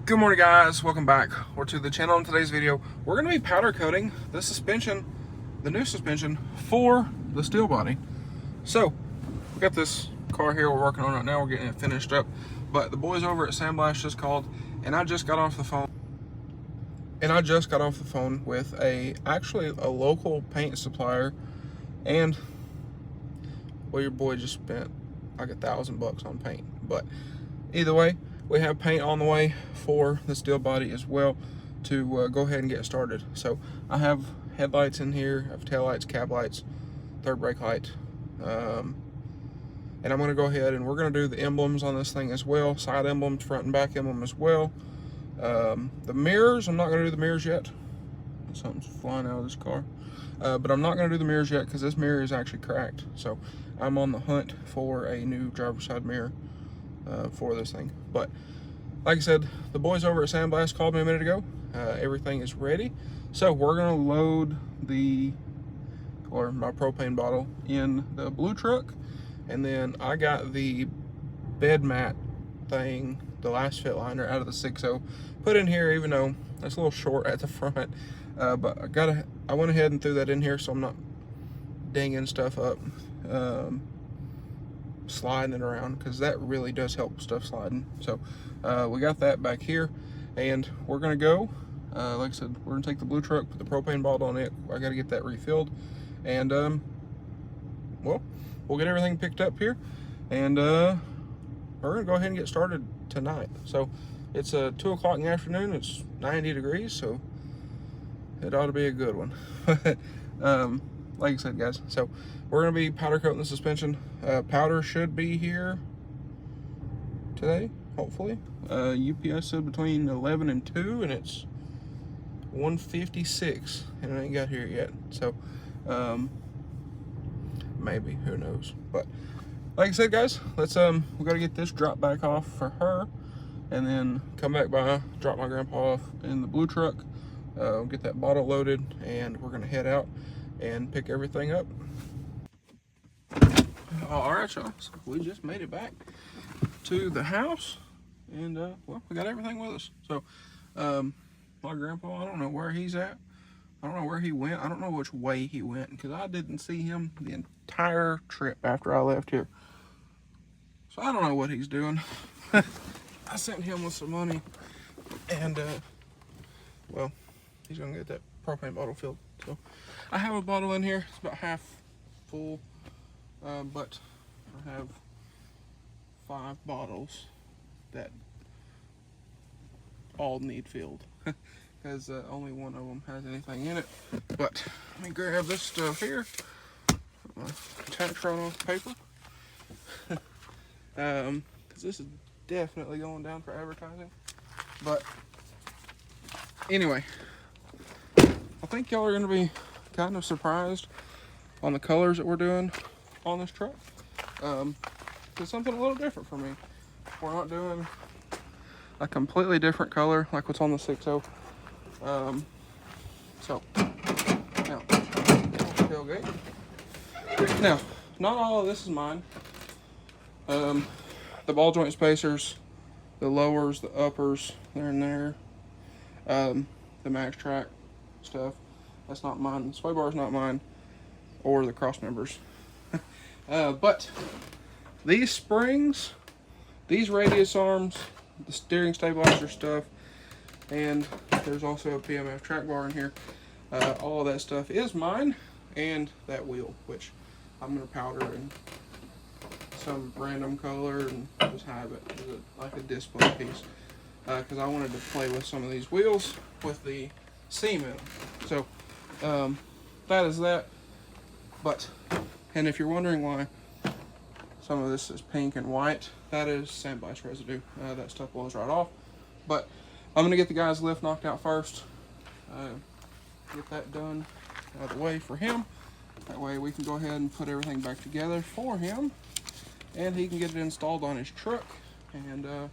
Good morning, guys, welcome back or to the channel. In today's video we're going to be powder coating the suspension, the new suspension for the steel body. So we got this car here we're working on right now. We're getting it finished up, but the boys over at Sandblast just called and I just got off the phone with actually a local paint supplier, and well, your boy just spent like $1,000 on paint. But either way, we have paint on the way for the steel body as well to go ahead and get started. So I have headlights in here, I have tail lights, cab lights, third brake light, and I'm going to go ahead and we're going to do the emblems on this thing as well, side emblems, front and back emblem as well. The mirrors, I'm not going to do the mirrors yet. Something's flying out of this car. But I'm not going to do the mirrors yet because this mirror is actually cracked. So I'm on the hunt for a new driver's side mirror for this thing. But like I said, the boys over at Sandblast called me a minute ago. Everything is ready. So we're going to load my propane bottle in the blue truck. And then I got the bed mat thing, the last fit liner out of the 6.0, put in here, even though it's a little short at the front. But I went ahead and threw that in here so I'm not dinging stuff up, sliding it around, because that really does help stuff sliding. So we got that back here, and we're gonna go, like I said, we're gonna take the blue truck, put the propane bottle on it. I gotta get that refilled, and well, we'll get everything picked up here, and we're gonna go ahead and get started tonight. So it's 2 o'clock in the afternoon, it's 90 degrees, so it ought to be a good one. Like I said, guys, so we're gonna be powder coating the suspension. Powder should be here today, hopefully. UPS said between 11 and 2, and it's 1:56, and it ain't got here yet. So maybe, who knows? But like I said, guys, let's we gotta get this drop back off for her, and then come back by, drop my grandpa off in the blue truck, get that bottle loaded, and we're gonna head out and pick everything up. All right, y'all, so we just made it back to the house, and well, we got everything with us. So my grandpa, I don't know where he's at, I don't know where he went, I don't know which way he went, because I didn't see him the entire trip after I left here. So I don't know what he's doing. I sent him with some money, and well, he's gonna get that propane bottle filled. So I have a bottle in here, it's about half full, but I have 5 bottles that all need filled, because only one of them has anything in it. But let me grab this stuff here, tax run off paper, because this is definitely going down for advertising. But anyway, I think y'all are going to be kind of surprised on the colors that we're doing on this truck. It's something a little different for me. We're not doing a completely different color like what's on the 6.0. So now, tailgate. Now, not all of this is mine. The ball joint spacers, the lowers, the uppers, they're in there. The max track stuff, that's not mine. The sway bar is not mine, or the cross members. But these springs, these radius arms, the steering stabilizer stuff, and there's also a PMF track bar in here. All of that stuff is mine, and that wheel, which I'm gonna powder in some random color and just have it as like a display piece, because I wanted to play with some of these wheels with the seam in them. So that is that. But, and if you're wondering why some of this is pink and white, that is Sandblast residue. That stuff blows right off. But I'm gonna get the guy's lift knocked out first, get that done out of the way for him. That way we can go ahead and put everything back together for him, and he can get it installed on his truck. And I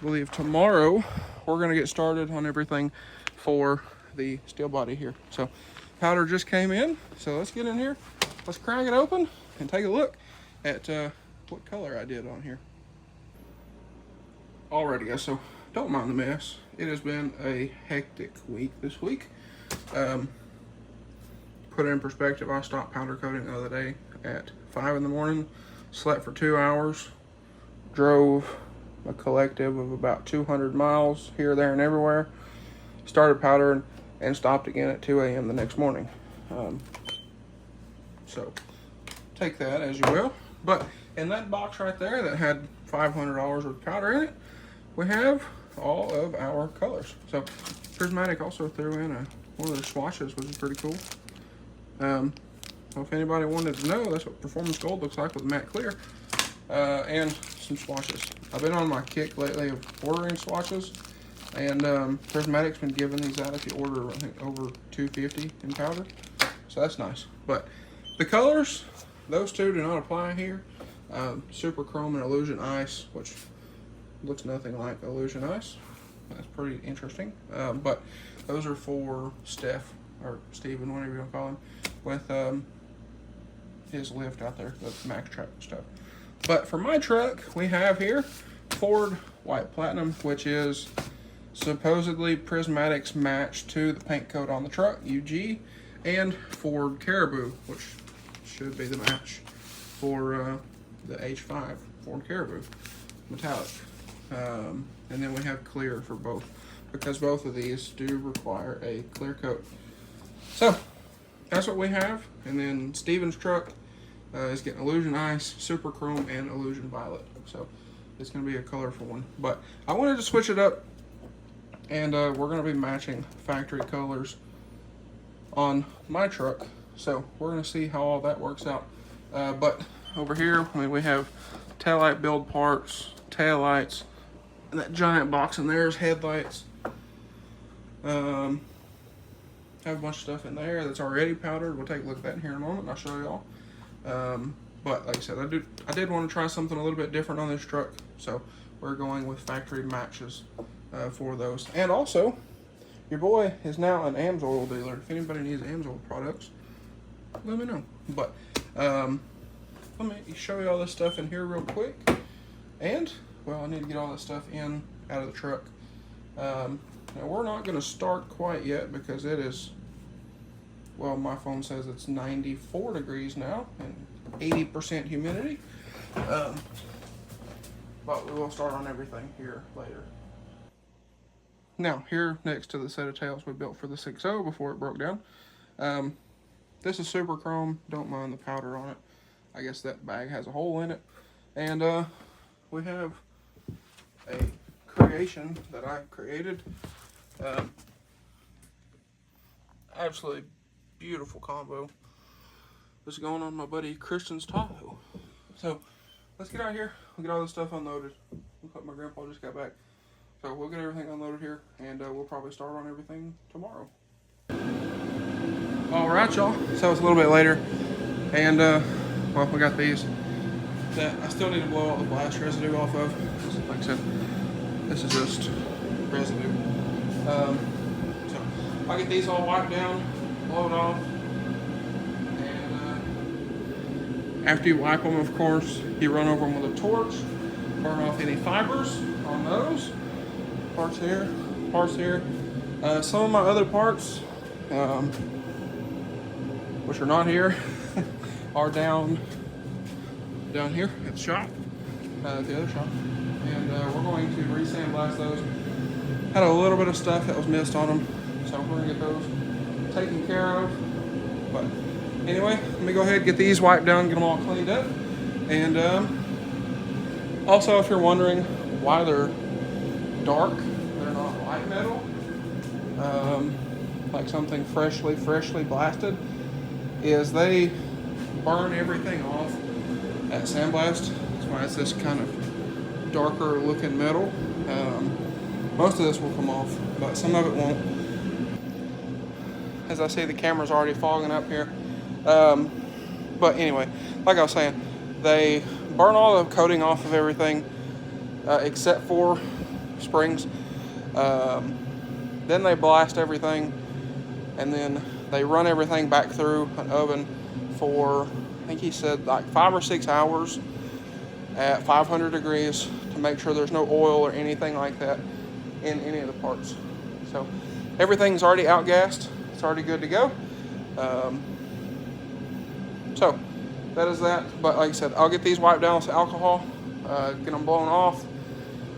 believe tomorrow we're gonna get started on everything for the steel body here. So powder just came in, so let's get in here, let's crack it open and take a look at what color I did on here. Alrighty, guys, so don't mind the mess. It has been a hectic week this week. Put it in perspective, I stopped powder coating the other day at 5 in the morning, slept for 2 hours, drove a collective of about 200 miles here, there, and everywhere, started powdering, and stopped again at 2 a.m. the next morning. So take that as you will. But in that box right there that had $500 worth of powder in it, we have all of our colors. So Prismatic also threw in one of their swatches, which is pretty cool. Well, if anybody wanted to know, that's what Performance Gold looks like with matte clear, and some swatches. I've been on my kick lately of ordering swatches, and Prismatic's been giving these out if you order, I think, over $250 in powder. So that's nice. But the colors, those two do not apply here. Super Chrome and Illusion Ice, which looks nothing like Illusion Ice. That's pretty interesting. But those are for Steph, or Steven, whatever you want to call him, with his lift out there, the Max Track stuff. But for my truck, we have here Ford White Platinum, which is supposedly Prismatic's match to the paint coat on the truck, UG, and Ford Caribou, which should be the match for the H5 Ford Caribou metallic. And then we have clear for both, because both of these do require a clear coat. So that's what we have. And then Steven's truck is getting Illusion Ice, Super Chrome, and Illusion Violet. So it's going to be a colorful one. But I wanted to switch it up, and we're going to be matching factory colors on my truck. So we're going to see how all that works out. But over here, I mean, we have taillight build parts, taillights, and that giant box in there is headlights. Have a bunch of stuff in there that's already powdered. We'll take a look at that in here in a moment, and I'll show y'all. But like I said, I did want to try something a little bit different on this truck, so we're going with factory matches for those. And also, your boy is now an AMSOIL dealer. If anybody needs AMSOIL products, let me know. But let me show you all this stuff in here real quick. And, well, I need to get all this stuff out of the truck. Now, we're not going to start quite yet because it is, well, my phone says it's 94 degrees now and 80% humidity. But we will start on everything here later. Now, here next to the set of tails we built for the 6.0 before it broke down. This is Super Chrome. Don't mind the powder on it. I guess that bag has a hole in it. And we have a creation that I created. Absolutely beautiful combo. This is going on my buddy Christian's Tahoe. So let's get out here. We'll get all this stuff unloaded. Looks like my grandpa just got back. So we'll get everything unloaded here, and we'll probably start on everything tomorrow. All right, y'all. So it's a little bit later, and well, we got these that I still need to blow all the blast residue off of. Like I said, this is just residue. So I'll get these all wiped down, blow it off, and after you wipe them, of course, you run over them with a torch, burn off any fibers on those. Parts here. Some of my other parts, which are not here, are down here at the shop, the other shop, and we're going to re-sandblast those. Had a little bit of stuff that was missed on them, so we're gonna get those taken care of. But anyway, let me go ahead and get these wiped down, get them all cleaned up, and also if you're wondering why they're dark, they're not light metal, like something freshly blasted, is they burn everything off at sandblast. That's why it's this kind of darker looking metal. Most of this will come off, but some of it won't. As I see, the camera's already fogging up here. But anyway, like I was saying, they burn all the coating off of everything except for springs. Then they blast everything, and then they run everything back through an oven for, I think he said, like 5 or 6 hours at 500 degrees to make sure there's no oil or anything like that in any of the parts. So everything's already outgassed. It's already good to go. So that is that. But like I said, I'll get these wiped down with alcohol, get them blown off,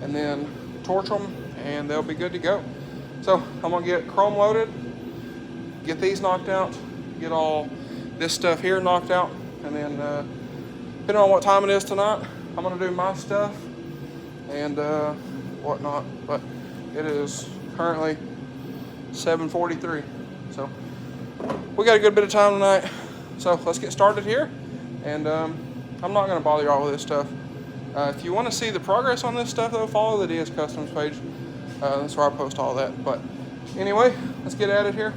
and then torch them, and they'll be good to go. So I'm gonna get chrome loaded, get these knocked out, get all this stuff here knocked out, and then depending on what time it is tonight, I'm gonna do my stuff and whatnot. But it is currently 7:43, so we got a good bit of time tonight. So let's get started here, and I'm not gonna bother y'all with this stuff. If you want to see the progress on this stuff, though, follow the DS Customs page. That's where I post all that. But anyway, let's get at it here.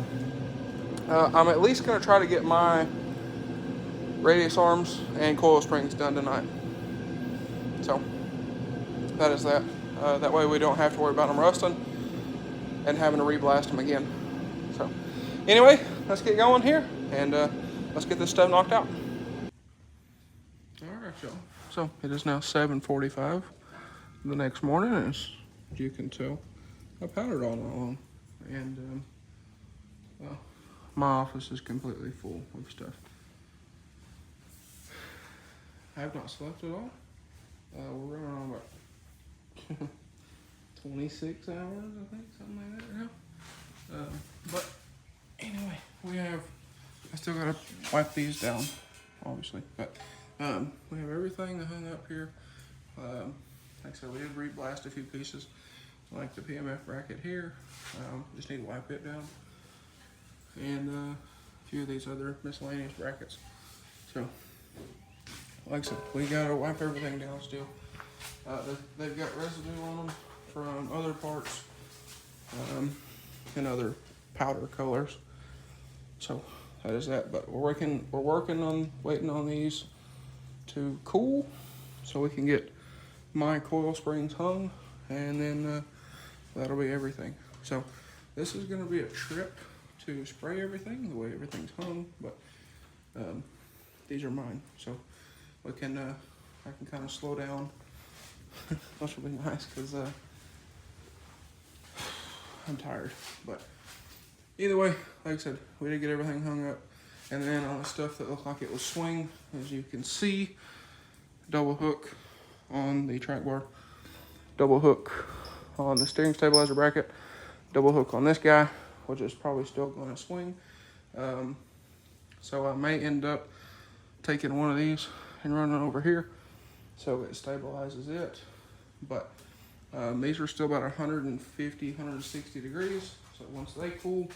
I'm at least going to try to get my radius arms and coil springs done tonight. So that is that. That way we don't have to worry about them rusting and having to re-blast them again. So anyway, let's get going here, and let's get this stuff knocked out. All right, y'all. So it is now 7:45 the next morning, as you can tell. I powdered all night long, and well, my office is completely full of stuff. I have not slept at all. We're running on about 26 hours, I think, something like that now. But anyway, I still gotta wipe these down, obviously, but we have everything hung up here. Like I said, we did re-blast a few pieces, like the PMF bracket here. Just need to wipe it down, and a few of these other miscellaneous brackets. So, like I said, we gotta wipe everything down still. They've got residue on them from other parts and other powder colors. So that is that. But we're working on waiting on these to cool so we can get my coil springs hung, and then that'll be everything. So this is going to be a trip to spray everything the way everything's hung, but these are mine, so we can I can kind of slow down, which will be nice because I'm tired. But either way, like I said, we did get everything hung up. And then on the stuff that looked like it was swing, as you can see, double hook on the track bar, double hook on the steering stabilizer bracket, double hook on this guy, which is probably still going to swing. So I may end up taking one of these and running over here so it stabilizes it. But these are still about 150, 160 degrees. So once they cool,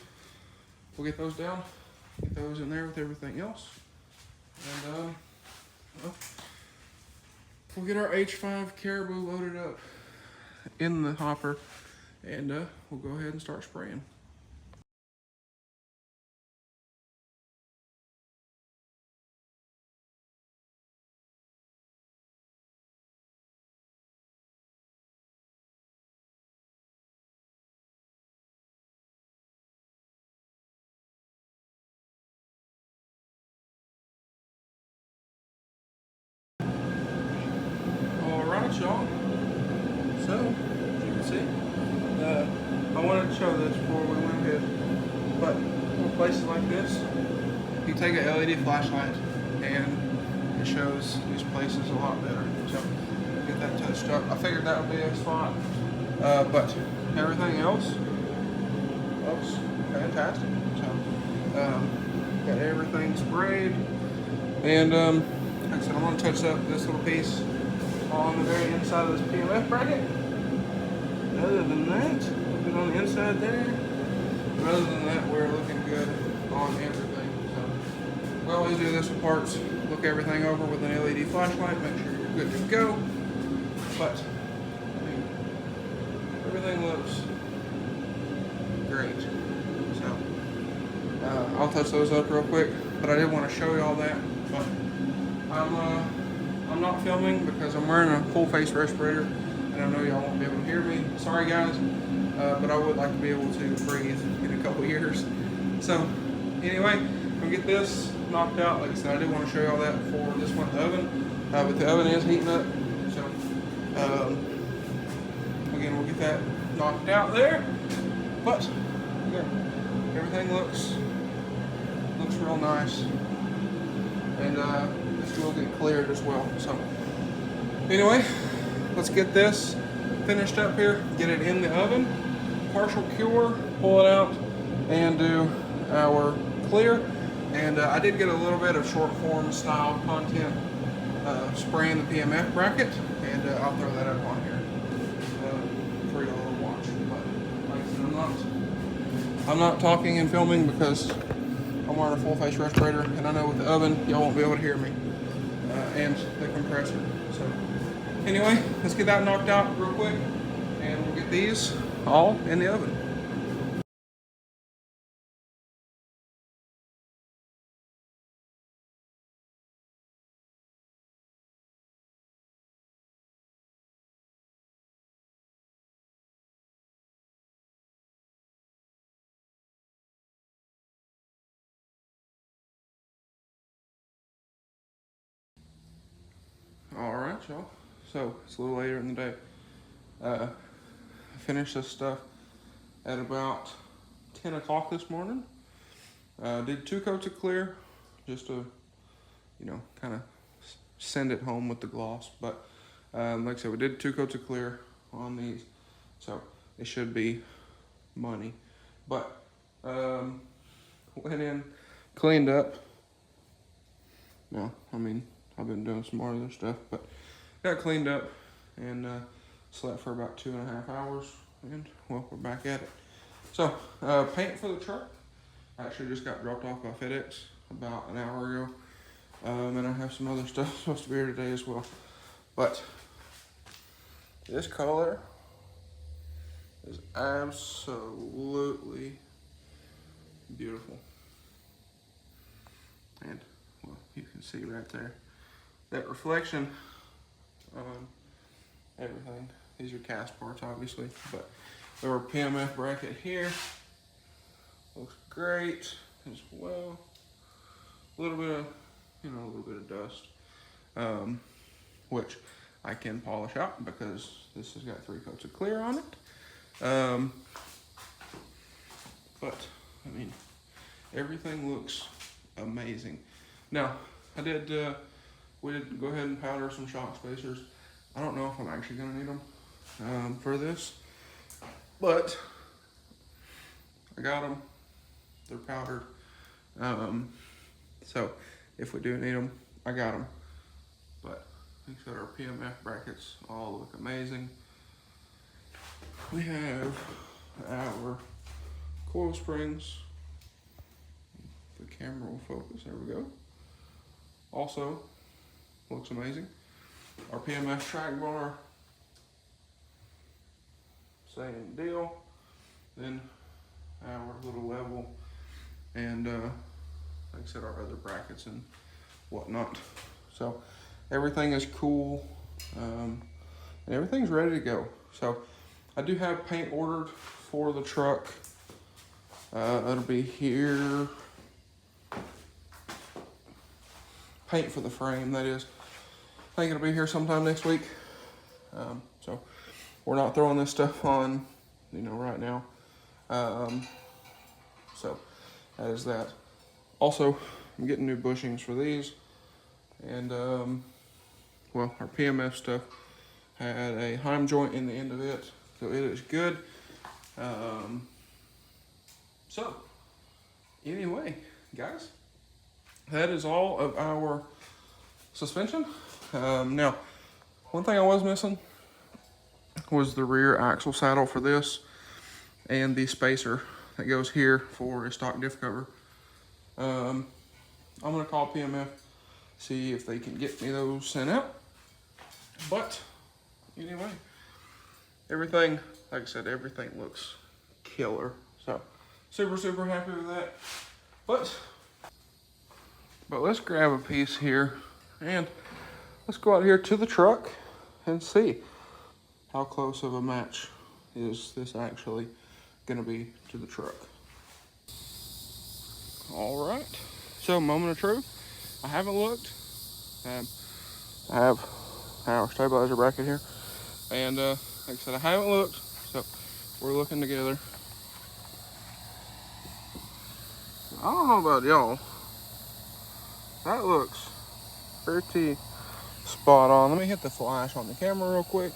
we'll get those down, get those in there with everything else. And well, we'll get our H5 Caribou loaded up in the hopper, and we'll go ahead and start spraying. Y'all, so as you can see, I wanted to show this before we went ahead, but in places like this, you take an LED flashlight and it shows these places a lot better. So get that touched up. I figured that would be a spot, but everything else looks fantastic. So got everything sprayed, and like I said, I'm going to touch up this little piece on the very inside of this PMF bracket. Other than that, looking on the inside there. But other than that, we're looking good on everything. So we always do this with parts. Look everything over with an LED flashlight. Make sure you're good to go. But I mean, everything looks great. So I'll touch those up real quick. But I did want to show you all that. But I'm not filming because I'm wearing a full face respirator, and I know y'all won't be able to hear me. Sorry guys, but I would like to be able to breathe in a couple years. So anyway, we'll get this knocked out. Like I said, I did want to show y'all that for this one, the oven, but the oven is heating up. So again, we'll get that knocked out there. But again, everything looks real nice. And this will get cleared as well. So anyway, let's get this finished up here, get it in the oven, partial cure, pull it out, and do our clear. And I did get a little bit of short form style content spraying the PMF bracket, and I'll throw that up on here for you to watch. But like I said, I'm not talking and filming because I'm wearing a full face respirator, and I know with the oven y'all won't be able to hear me and the compressor. So anyway, let's get that knocked out real quick, and we'll get these all in the oven. All right, y'all. So it's a little later in the day. I finished this stuff at about 10 o'clock this morning. Did 2 coats of clear, just to, kind of send it home with the gloss. But like I said, we did 2 coats of clear on these, so it should be money. But went in, cleaned up. No, I mean, I've been doing some more other stuff, but got cleaned up and slept for about 2.5 hours, and well, we're back at it. So paint for the truck actually just got dropped off by FedEx about an hour ago, and I have some other stuff supposed to be here today as well. But this color is absolutely beautiful, and well, you can see right there that reflection on everything. These are cast parts, obviously, but our PMF bracket here looks great as well. A little bit of dust, which I can polish out because this has got 3 coats of clear on it. But I mean, everything looks amazing. Now, we did go ahead and powder some shock spacers. I don't know if I'm actually gonna need them for this, but I got them. They're powdered. So if we do need them, I got them. But like I said, our PMF brackets all look amazing. We have our coil springs. The camera will focus. There we go. Also looks amazing. Our PMF track bar, same deal. Then our little level, and like I said, our other brackets and whatnot. So everything is cool, and everything's ready to go. So I do have paint ordered for the truck. It'll be here. Paint for the frame, that is. I think it'll be here sometime next week. So we're not throwing this stuff on, right now. So that is that. Also, I'm getting new bushings for these, and well, our PMF stuff had a Heim joint in the end of it, so it is good. So anyway, guys, that is all of our suspension. Now, one thing I was missing was the rear axle saddle for this, and the spacer that goes here for a stock diff cover. I'm gonna call PMF, see if they can get me those sent out. But anyway, everything, like I said, everything looks killer. So super happy with that. But let's grab a piece here and let's go out here to the truck and see how close of a match is this actually gonna be to the truck. All right, so moment of truth. I haven't looked. I have our stabilizer bracket here, and like I said, I haven't looked. So we're looking together. I don't know about y'all. That looks pretty spot on. Let me hit the flash on the camera real quick.